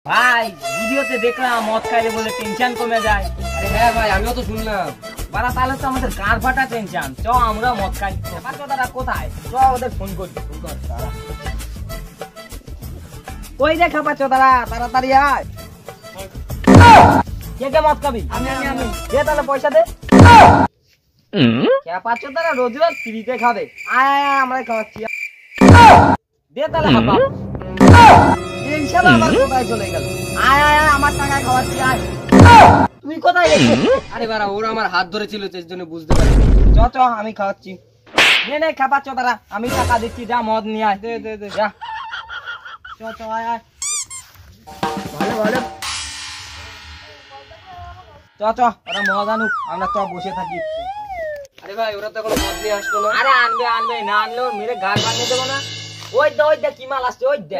ভাই ভিডিওতে দেখলাম মদ খাইলে বলে টেনশন কমে যায়। আরে হ্যাঁ ভাই, আমিও তো শুনলাম। বাড়া তাহলে তো আমাদের গাঁর ফাটা টেনশন। চ আমরা মদ খাই। তারা কোথায়? চ ওদের ফোন করি। ওই যে খাপা চোদারা, তাড়াতাড়ি আয়। কে কে মদ খাবি? আমি। দে তাহলে পয়সা দে। খেপা চোদারা রোজ রোজ ফ্রিতে খাবে। আয় আয় আয়, আমরা খাওয়াচ্ছি। দে তাহলে হাপা। ইনশাআল্লাহ আমার কোথায় চলে গেল? আয় আয় আয়, আমার টাকা খাওয়াচ্ছি। আয় তুই কোথায় গেছিস? আরে বাড়া, ওরা আমার হাত ধরেছিল, সেই জন্য বুঝতে পারি। চ চ, আমি খাওয়াচ্ছি। নে নে খাপা চোদারা, আমি টাকা দিচ্ছি, যা মদ নিয়ে আয়। দে যা। চ চ, আয় আয়। ভালো চ চ, ওরা মদ আনুক, আমরা তো বসে থাকি। আরে ভাই, ওরা তো এখন মদ নিয়ে আসলো না। আরে আনবে, না আনলেও মেরে গাল বানিয়ে দেবো না। ওই দে কি মাল আসছে, ওই দে।